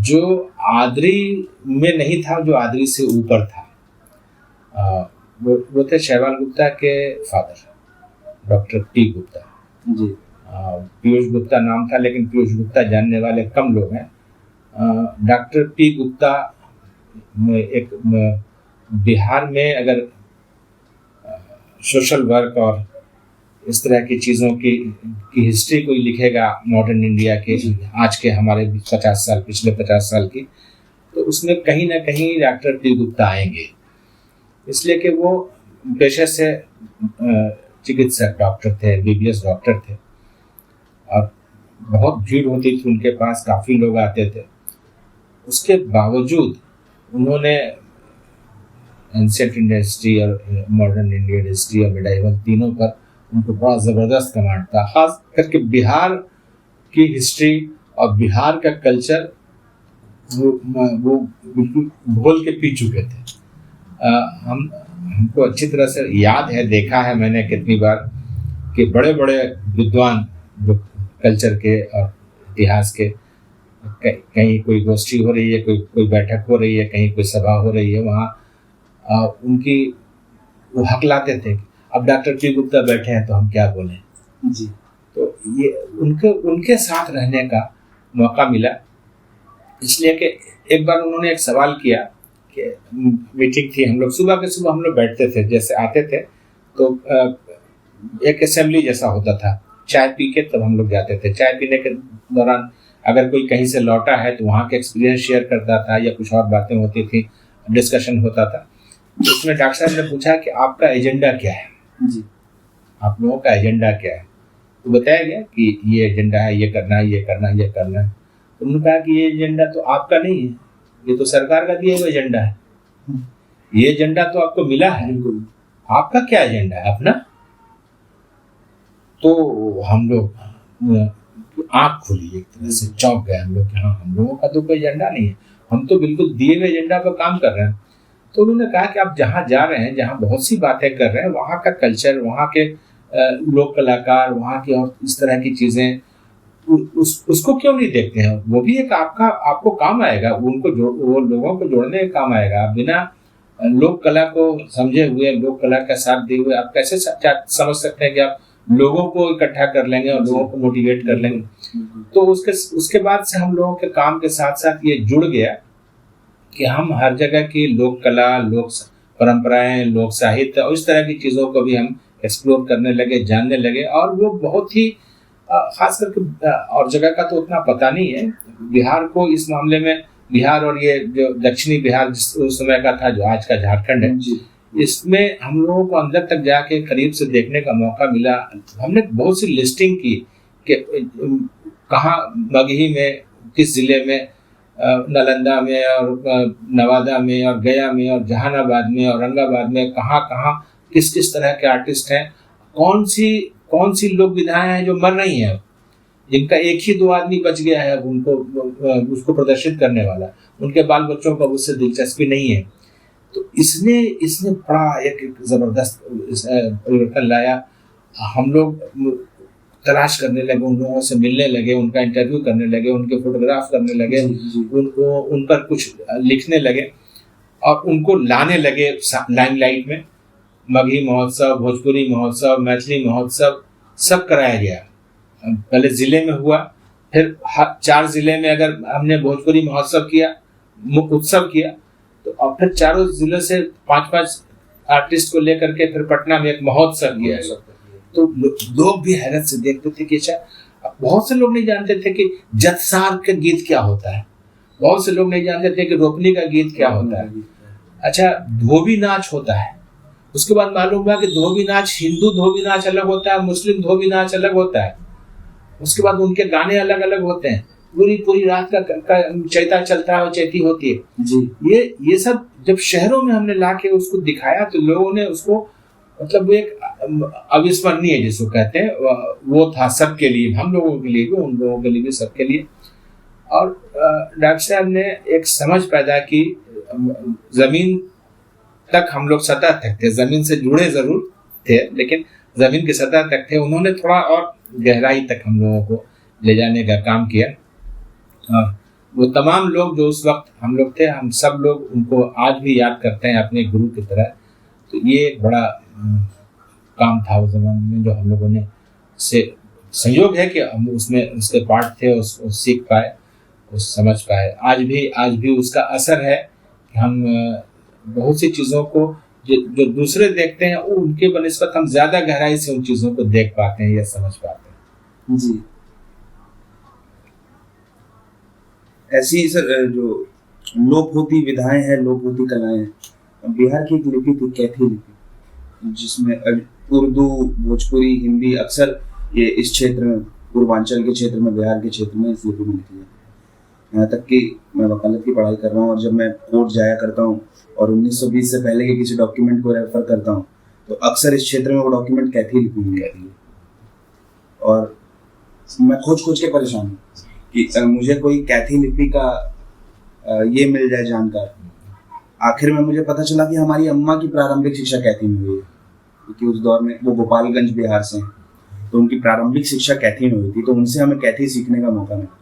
जो आदरी में नहीं था, जो आदरी से ऊपर था। वो थे शैवाल गुप्ता के father, doctor P Gupta ji. Piyush Gupta नाम था, लेकिन पीयूष गुप्ता जानने वाले कम लोग हैं। डॉक्टर P गुप्ता एक बिहार में अगर सोशल वर्क और इस तरह की चीज़ों की हिस्ट्री कोई लिखेगा मॉडर्न इंडिया के, आज के हमारे 50 साल, पिछले 50 साल की, तो उसमें कहीं ना कहीं डॉक्टर P गुप्ता आएंगे। इसलिए कि वो पेशे से चिकित्सक डॉक्टर थे, BBS डॉक्टर थे, और बहुत भीड़ होती थी उनके पास, काफ़ी लोग आते थे। उसके बावजूद उन्होंने एंशिएंट इंडियन हिस्ट्री और मॉडर्न इंडियन हिस्ट्री और मिडाइवल तीनों पर उनको बड़ा ज़बरदस्त कमांड था। खास करके बिहार की हिस्ट्री और बिहार का कल्चर वो बिल्कुल घोल के पी चुके थे। हमको अच्छी तरह से याद है, देखा है मैंने कितनी बार कि बड़े बड़े विद्वान जो कल्चर के और इतिहास के, कहीं कोई गोष्ठी हो रही है, कोई बैठक हो रही है, कहीं कोई सभा हो रही है, वहाँ उनकी वो हक लाते थे, अब डॉक्टर P गुप्ता बैठे हैं तो हम क्या बोलें जी। तो ये उनके साथ रहने का मौका मिला। इसलिए कि एक बार उन्होंने एक सवाल किया कि मीटिंग थी, हम लोग सुबह के सुबह हम लोग बैठते थे, जैसे आते थे तो एक असेंबली जैसा होता था, चाय पी के तब हम लोग जाते थे। चाय पीने के दौरान अगर कोई कहीं से लौटा है तो वहाँ के एक्सपीरियंस शेयर करता था, या कुछ और बातें होती थी, डिस्कशन होता था। तो उसमें डॉक्टर साहब ने पूछा कि आपका एजेंडा क्या है जी, आप लोगों का एजेंडा क्या है। तो बताया गया कि ये एजेंडा है, ये करना है, ये करना है, ये करना है। तो उन्होंने कहा कि ये एजेंडा तो आपका नहीं है, ये तो सरकार का दिया हुआ एजेंडा है, ये एजेंडा तो आपको मिला है, आपका क्या एजेंडा है अपना। तो हम लोग आँख खुली, एक तरह से चौंक गए हम लोग कि हाँ, हम लोगों का तो कोई एजेंडा नहीं है, हम तो बिल्कुल दिए हुए एजेंडा पर काम कर रहे हैं। तो उन्होंने कहा कि आप जहाँ जा रहे हैं, जहाँ बहुत सी बातें कर रहे हैं, वहाँ का कल्चर, वहाँ के लोक कलाकार, वहाँ की और इस तरह की चीज़ें, उसको क्यों नहीं देखते हैं। वो भी एक आपको काम आएगा, वो लोगों को जोड़ने का काम आएगा। आप बिना लोक कला को समझे हुए, लोक कला का साथ दिए हुए आप कैसे समझ सकते हैं कि आप लोगों को इकट्ठा कर लेंगे और लोगों को मोटिवेट कर लेंगे। तो उसके बाद से हम लोगों के काम के साथ साथ ये जुड़ गया कि हम हर जगह की लोक कला, लोक परंपराएं, लोक साहित्य और इस तरह की चीज़ों को भी हम एक्सप्लोर करने लगे, जानने लगे। और वो बहुत ही खास करके और जगह का तो उतना पता नहीं है। बिहार को इस मामले में, बिहार और ये जो दक्षिणी बिहार जिस उस समय का था, जो आज का झारखंड है, इसमें हम लोगों को अंदर तक जाके करीब से देखने का मौका मिला। हमने बहुत सी लिस्टिंग की कि कहाँ मगही में, किस जिले में, नालंदा में और नवादा में और गया में और जहानाबाद में और औरंगाबाद में, कहाँ कहाँ किस किस तरह के आर्टिस्ट हैं, कौन सी लोक विधाएं हैं जो मर रही हैं, जिनका एक ही 2 आदमी बच गया है उनको उसको प्रदर्शित करने वाला, उनके बाल बच्चों को उससे दिलचस्पी नहीं है। तो इसने बड़ा एक जबरदस्त परिवर्तन लाया। हम लोग तलाश करने लगे, उन लोगों से मिलने लगे, उनका इंटरव्यू करने लगे, उनके फोटोग्राफ करने लगे, उनको उन पर कुछ लिखने लगे और उनको लाने लगे लाइमलाइट में। मगही महोत्सव, भोजपुरी महोत्सव, मैथिली महोत्सव सब कराया गया। पहले जिले में हुआ, फिर 4 जिले में अगर हमने भोजपुरी महोत्सव किया, उत्सव किया, तो अब फिर चारों जिलों से 5-5 आर्टिस्ट को लेकर के फिर पटना में एक महोत्सव किया। तो लोग भी हैरत से देखते थे कि अच्छा, बहुत से लोग नहीं जानते थे कि जत्सार का गीत क्या होता है, बहुत से लोग नहीं जानते थे कि रोपनी का गीत क्या होता है। अच्छा, धोबी नाच होता है, उसके बाद मालूम हुआ कि धोबी नाच, हिंदू धोबी नाच अलग होता है, मुस्लिम धोबी नाच अलग होता है। उसके बाद उनके गाने अलग अलग होते हैं, पूरी पूरी रात का चैता चलता है और चैती होती है जी। ये सब जब शहरों में हमने लाके उसको दिखाया तो लोगों ने उसको मतलब वो एक अविस्मरणीय जिसको कहते हैं वो था सबके लिए, हम लोगों के लिए भी, उन लोगों के लिए भी, सबके लिए। और डॉक्टर साहब ने एक समझ पैदा की, जमीन तक हम लोग सतह तक थे, जमीन से जुड़े जरूर थे लेकिन जमीन की सतह तक थे, उन्होंने थोड़ा और गहराई तक हम लोगों को ले जाने का काम किया। वो तमाम लोग जो उस वक्त हम लोग थे, हम सब लोग उनको आज भी याद करते हैं अपने गुरु की तरह। तो ये एक बड़ा काम था उस जमाने में जो हम लोगों ने, से संयोग है कि हम उसमें उसके पार्ट थे, उसको सीख पाए, उस समझ पाए। आज भी उसका असर है कि हम बहुत सी चीज़ों को जो दूसरे देखते हैं वो उनके बनिस्बत हम ज्यादा गहराई से उन चीज़ों को देख पाते हैं या समझ पाते हैं। जी। ऐसी सर जो लोप होती विधाएं हैं, लोप होती कलाएं हैं, बिहार की एक लिपि थी कैथी लिपि, जिसमें उर्दू, भोजपुरी, हिंदी अक्सर ये इस क्षेत्र में, पूर्वांचल के क्षेत्र में, बिहार के क्षेत्र में इस लिपि में लिखी जाती है। यहाँ तक कि मैं वकालत की पढ़ाई कर रहा हूँ और जब मैं कोर्ट जाया करता हूँ और 1920 से पहले के किसी डॉक्यूमेंट को रेफर करता हूँ तो अक्सर इस क्षेत्र में वो डॉक्यूमेंट कैथी लिपि में रहती है। और मैं खोज के परेशान हूँ कि मुझे कोई कैथी लिपि का ये मिल जाए जानकार। आखिर में मुझे पता चला कि हमारी अम्मा की प्रारंभिक शिक्षा कैथी में हुई है, क्योंकि उस दौर में वो गोपालगंज बिहार से हैं, तो उनकी प्रारंभिक शिक्षा कैथी में हुई थी, तो उनसे हमें कैथी सीखने का मौका मिला।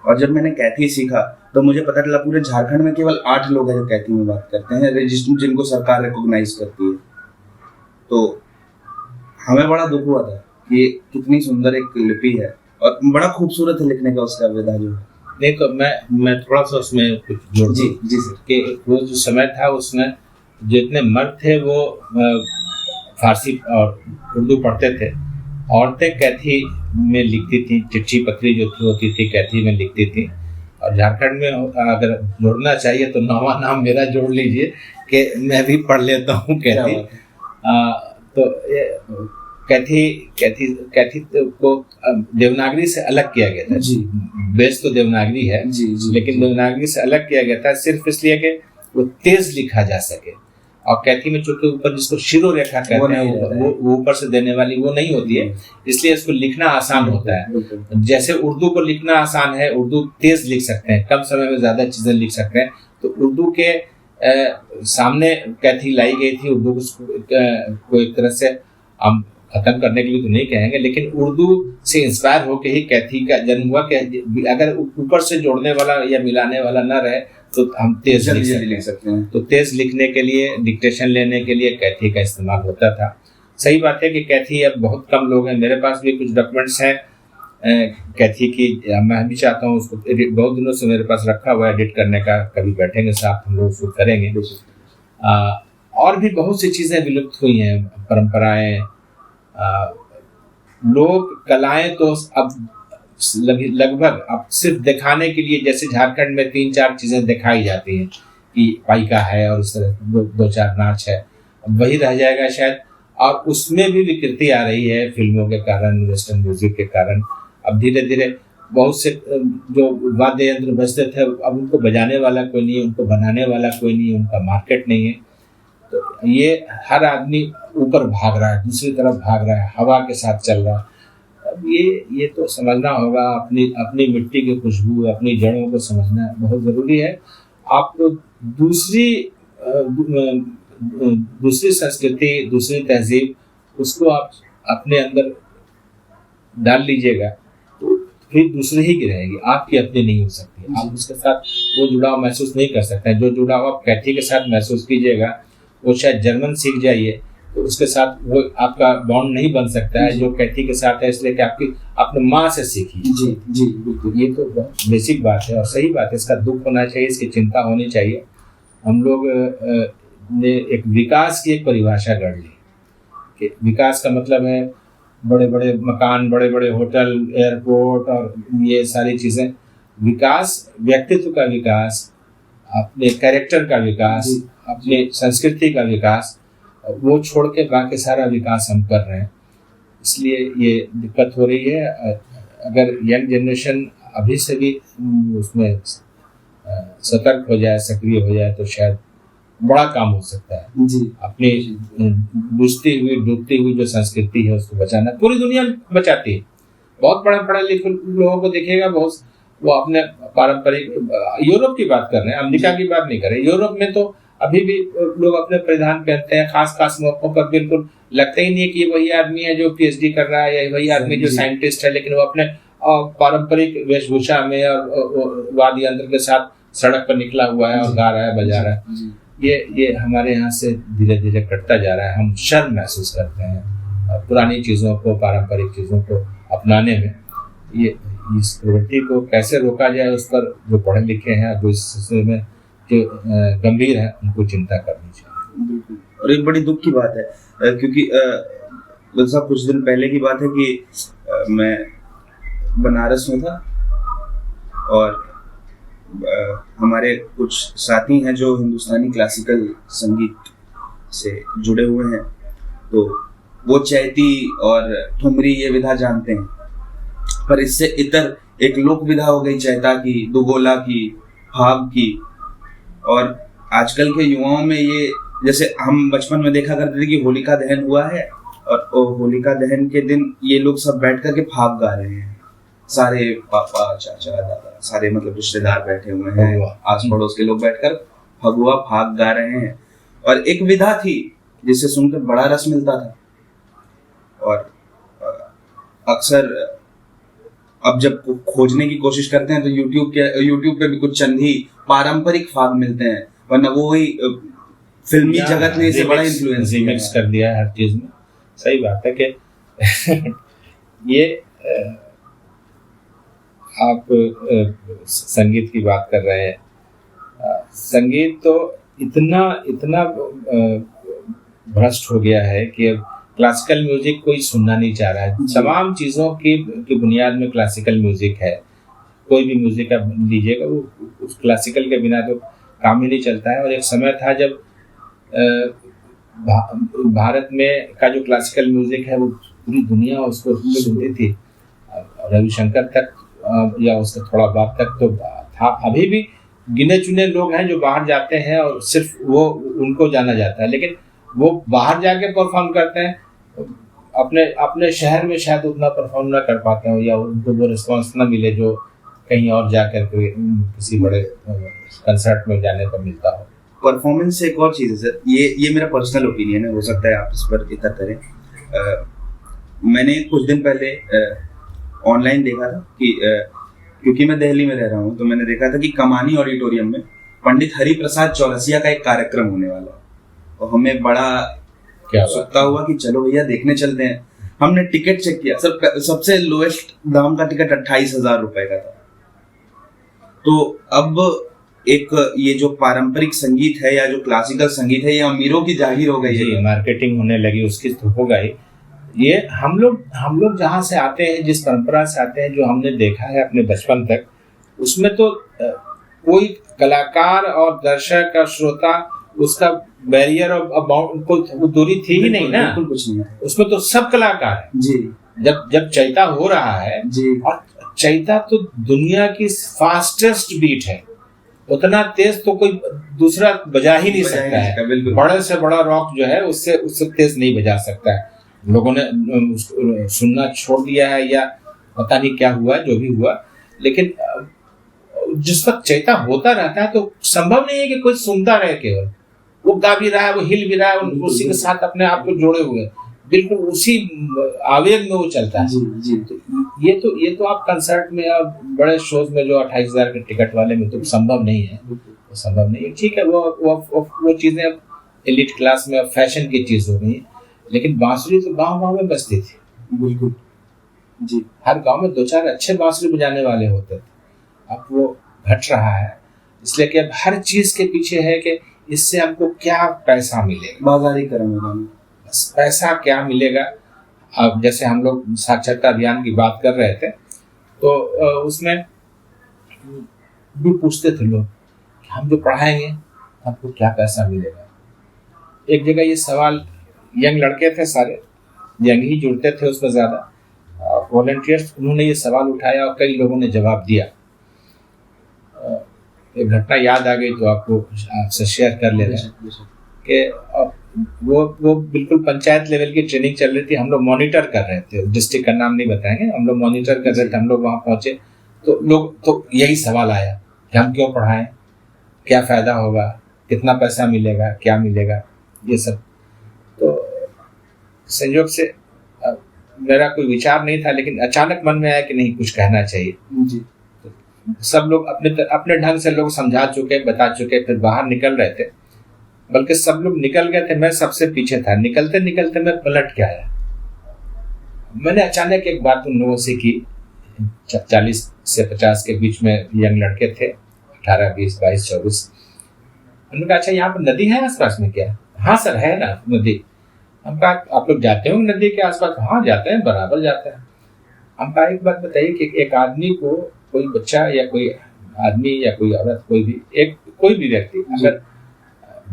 और जब मैंने कैथी सीखा तो मुझे पता चला पूरे झारखंड में केवल 8 लोग हैं जो कैथी में बात करते हैं, रजिस्टर जिनको सरकार रिकॉग्नाइज करती है। तो हमें बड़ा दुख हुआ था कि कितनी सुंदर एक लिपि है और बड़ा खूबसूरत है लिखने का उसका विधा जो है। नहीं तो मैं थोड़ा सा उसमें कुछ जोड़ जी जी सर। कि वो जो समय था उसमें जितने मर्द थे वो फारसी और उर्दू पढ़ते थे, औरतें कैथी में लिखती थी, चिट्ठी पत्री जो थी होती थी कैथी में लिखती थी। और झारखंड में अगर जोड़ना चाहिए तो 9वां नाम मेरा जोड़ लीजिए कि मैं भी पढ़ लेता हूँ कैथी। तो कैथी को देवनागरी से अलग किया गया था जी। बेस तो देवनागरी है जी जी, लेकिन देवनागरी से अलग किया गया था सिर्फ इसलिए कि वो तेज लिखा जा सके। और कैथी में चूंकि ऊपर जिसको शिरो रेखा कहते हैं वो ऊपर से देने वाली वो नहीं होती है, इसलिए इसको लिखना आसान होता है। जैसे उर्दू को लिखना आसान है, उर्दू तेज लिख सकते हैं, कम समय में ज्यादा चीजें लिख सकते हैं। तो उर्दू के सामने कैथी लाई गई थी। उर्दू को एक तरह से हम खत्म करने के लिए तो नहीं कहेंगे, लेकिन उर्दू से इंस्पायर होकर ही कैथी का जन्म हुआ कि अगर ऊपर से जोड़ने वाला या मिलाने वाला ना रहे तो हम तेज लिख सकते हैं। तो तेज लिखने के लिए, डिक्टेशन लेने के लिए कैथी का इस्तेमाल होता था। सही बात है कि कैथी अब बहुत कम लोग हैं, मेरे पास भी कुछ डॉक्यूमेंट्स हैं कैथी की, मैं भी चाहता हूँ उसको, बहुत दिनों से मेरे पास रखा हुआ है एडिट करने का, कभी बैठेंगे साथ हम लोग उसको करेंगे। और भी बहुत सी चीज़ें विलुप्त हुई हैं, परंपराएं, लोक कलाएं तो अब लगभग अब सिर्फ दिखाने के लिए, जैसे झारखंड में 3-4 चीजें दिखाई जाती हैं कि पाइका है और उस तरह 2-4 नाच है, वही रह जाएगा शायद। और उसमें भी विकृति आ रही है फिल्मों के कारण, वेस्टर्न म्यूजिक के कारण। अब धीरे धीरे बहुत से जो वाद्य यंत्र बजते थे अब उनको बजाने वाला कोई नहीं है, उनको बनाने वाला कोई नहीं है, उनका मार्केट नहीं है। तो ये हर आदमी ऊपर भाग रहा है, दूसरी तरफ भाग रहा है, हवा के साथ चल रहा है। अब ये तो समझना होगा, अपनी मिट्टी की खुशबू, अपनी जड़ों को समझना बहुत ज़रूरी है। आप दूसरी संस्कृति, दूसरी तहजीब उसको आप अपने अंदर डाल लीजिएगा तो फिर दूसरी ही की रहेगी, आपकी अपनी नहीं हो सकती। आप उसके साथ वो जुड़ाव महसूस नहीं कर सकते हैं। जो जुड़ाव आप कैथी के साथ महसूस कीजिएगा वो शायद जर्मन सीख जाइए तो उसके साथ वो आपका बॉन्ड नहीं बन सकता है जो कैथी के साथ है, इसलिए कि आपकी अपने माँ से सीखी। जी जी बिल्कुल, ये तो बहुत बेसिक बात है और सही बात है। इसका दुख होना चाहिए, इसकी चिंता होनी चाहिए। हम लोग ने एक विकास की एक परिभाषा गढ़ ली कि विकास का मतलब है बड़े बड़े मकान, बड़े बड़े होटल, एयरपोर्ट और ये सारी चीज़ें। विकास व्यक्तित्व का विकास, अपने कैरेक्टर का विकास, अपने संस्कृति का विकास, वो छोड़ के बाकी सारा विकास हम कर रहे हैं, इसलिए ये दिक्कत हो रही है। अगर यंग जनरेशन अभी से भी उसमें सतर्क हो जाए, सक्रिय हो जाए, तो शायद बड़ा काम हो सकता है। जी अपनी बुझती हुई डूबती हुई जो संस्कृति है उसको बचाना, पूरी दुनिया बचाती है। बहुत बड़े पढ़े लिखे लोगों को देखिएगा, बहुत वो अपने पारंपरिक, यूरोप की बात कर रहे हैं, अमेरिका की बात नहीं कर रहे, यूरोप में तो अभी भी लोग अपने परिधान पहनते हैं, खास खास मौकों पर। बिल्कुल लगता ही नहीं है कि वही आदमी है जो पीएचडी कर रहा है, या वही आदमी जो साइंटिस्ट है, लेकिन वो अपने पारंपरिक वेशभूषा में और वाद्य यंत्र के साथ सड़क पर निकला हुआ है और गा रहा है, बजा रहा है। ये हमारे यहाँ से धीरे धीरे कटता जा रहा है। हम शर्म महसूस करते हैं पुरानी चीज़ों को, पारंपरिक चीज़ों को अपनाने में। ये इस प्रवृत्ति को कैसे रोका जाए, उस पर जो पढ़े लिखे हैं, जो इस सिलसिले में जो गंभीर है, उनको चिंता करनी चाहिए। बिल्कुल। और एक बड़ी दुख की बात है, क्योंकि साहब कुछ दिन पहले की बात है कि मैं बनारस में था और हमारे कुछ साथी हैं जो हिंदुस्तानी क्लासिकल संगीत से जुड़े हुए हैं, तो वो चैती और ठुमरी ये विधा जानते हैं, पर इससे इतर एक लोक विधा हो गई चैता की, दुगोला की, फाग की। और आजकल के युवाओं में ये, जैसे हम बचपन में देखा करते थे कि होलिका दहन हुआ है और होलिका दहन के दिन ये लोग सब बैठ कर के फाग गा रहे हैं, सारे पापा चाचा दादा सारे मतलब रिश्तेदार बैठे हुए हैं, आस पड़ोस के लोग बैठकर फगुआ फाग गा रहे हैं। और एक विधा थी जिसे सुनकर बड़ा रस मिलता था। और अक्सर अब जब खोजने की कोशिश करते हैं तो यूट्यूब पे भी कुछ चंद ही पारंपरिक फाग मिलते हैं, वरना वो ही फिल्मी जगत ने इसे बड़ा इन्फ्लुएंस रिमिक्स कर दिया है हर चीज में। सही बात है कि ये आप संगीत की बात कर रहे हैं, संगीत तो इतना भ्रष्ट हो गया है कि अब क्लासिकल म्यूजिक कोई सुनना नहीं चाह रहा है। तमाम चीज़ों की बुनियाद में क्लासिकल म्यूजिक है। कोई भी म्यूजिक आप लीजिएगा, वो उस क्लासिकल के बिना तो काम ही नहीं चलता है। और एक समय था जब भारत में का जो क्लासिकल म्यूजिक है वो पूरी दुनिया उसको सुनती थी, रविशंकर तक या उसके थोड़ा बाद तक तो था। अभी भी गिने चुने लोग हैं जो बाहर जाते हैं और सिर्फ वो उनको जाना जाता है, लेकिन वो बाहर जाके परफॉर्म करते हैं, अपने शहर में शायद उतना परफॉर्म ना कर पाते हैं, या उनको वो रिस्पॉन्स ना मिले जो कहीं और जाकर के किसी बड़े कंसर्ट में जाने पर मिलता हो। परफॉर्मेंस से एक और चीज़ है सर, ये मेरा पर्सनल ओपिनियन है, हो सकता है आप इस पर इतर करें। मैंने कुछ दिन पहले ऑनलाइन देखा था कि क्योंकि मैं दिल्ली में रह रहा हूँ, तो मैंने देखा था कि कमानी ऑडिटोरियम में पंडित हरिप्रसाद चौरसिया का एक कार्यक्रम होने वाला, और हमें बड़ा उत्सुकता हुआ कि चलो भैया देखने चलते हैं। हमने टिकट चेक किया सर, सबसे लोएस्ट दाम का टिकट 28,000 रुपए का था। तो अब एक ये जो पारंपरिक संगीत है या जो क्लासिकल संगीत है, ये अमीरों की जागीर हो गई है, मार्केटिंग होने लगी उसकी तो होगा ही। ये हम लोग जहाँ से आते हैं, जिस परंपरा से आते हैं, जो हमने देखा है अपने बचपन तक, उसमें तो कोई कलाकार और दर्शक और श्रोता, उसका बैरियर और कोई दूरी थी ही नहीं ना, बिल्कुल कुछ नहीं। उसमें तो सब कलाकार है जी। जब चैता हो रहा है जी, और चैता तो दुनिया की फास्टेस्ट बीट है, उतना तेज तो कोई दूसरा बजा ही नहीं सकता है। बड़े से बड़ा रॉक जो है उससे तेज नहीं बजा सकता है। लोगों ने सुनना छोड़ दिया है या पता नहीं क्या हुआ, जो भी हुआ, लेकिन जिस वक्त चैता होता रहता है तो संभव नहीं है कि कोई सुनता रहे, केवल वो गा भी रहा है, वो हिल भी रहा है, उसी के साथ अपने आप को जोड़े हुए, बिल्कुल उसी आवेग में वो चलता है। जी, जी। तो ये तो आप कंसर्ट में और बड़े शोज में जो 28,000 के टिकट वाले में तो संभव नहीं है, वो संभव नहीं है। ठीक है, वो चीजें अब एलिट क्लास में फैशन की चीज हो गई, लेकिन बांसुरी तो गांव में बजती थी। बिल्कुल जी। हर गांव में 2-4 अच्छे बांसुरी बजाने वाले होते थे। अब वो घट रहा है, इसलिए कि अब हर चीज के पीछे है कि इससे हमको क्या पैसा मिलेगा, बाजारीकरण, बस पैसा क्या मिलेगा। अब जैसे हम लोग साक्षरता अभियान की बात कर रहे थे, तो उसमें भी पूछते थे लोग कि हम जो पढ़ाएंगे हमको क्या पैसा मिलेगा। एक जगह ये सवाल, यंग लड़के थे सारे, यंग ही जुड़ते थे उसमें ज़्यादा वॉलंटियर्स, उन्होंने ये सवाल उठाया और कई लोगों ने जवाब दिया। एक घटना याद आ गई तो आपको आपसे शेयर कर ले रहे हैं कि वो बिल्कुल पंचायत लेवल की ट्रेनिंग चल रही थी। हम लोग मॉनिटर कर रहे थे, डिस्ट्रिक्ट का नाम नहीं बताएंगे, हम लोग मॉनिटर कर रहे थे। हम लोग वहाँ पहुँचे तो यही सवाल आया कि हम क्यों पढ़ाएं, क्या फ़ायदा होगा, कितना पैसा मिलेगा, क्या मिलेगा, ये सब। तो संयोग से मेरा कोई विचार नहीं था, लेकिन अचानक मन में आया कि नहीं, कुछ कहना चाहिए जी। सब लोग अपने ढंग से लोग समझा चुके, बता चुके, फिर बाहर निकल रहे थे, बल्कि सब लोग निकल गए थे, मैं सबसे पीछे था। निकलते निकलते मैं पलट के आया, मैंने अचानक एक बात उन लोगों से की। 40 से 50 के बीच में यंग लड़के थे, 18, 20, 22, 24। उन्होंने कहा अच्छा यहाँ पर नदी है आसपास में क्या? हाँ सर है ना नदी। हम कहा आप लोग जाते हो नदी के आसपास? हाँ जाते हैं, बराबर जाते हैं। हम कहा एक बात बताइए कि एक आदमी को, कोई बच्चा या कोई आदमी या कोई औरत, कोई भी व्यक्ति अगर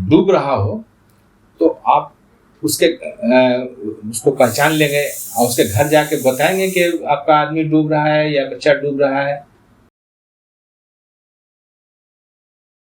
डूब रहा हो तो आप उसको पहचान लेंगे और उसके घर जाके बताएंगे कि आपका आदमी डूब रहा है या बच्चा डूब रहा है?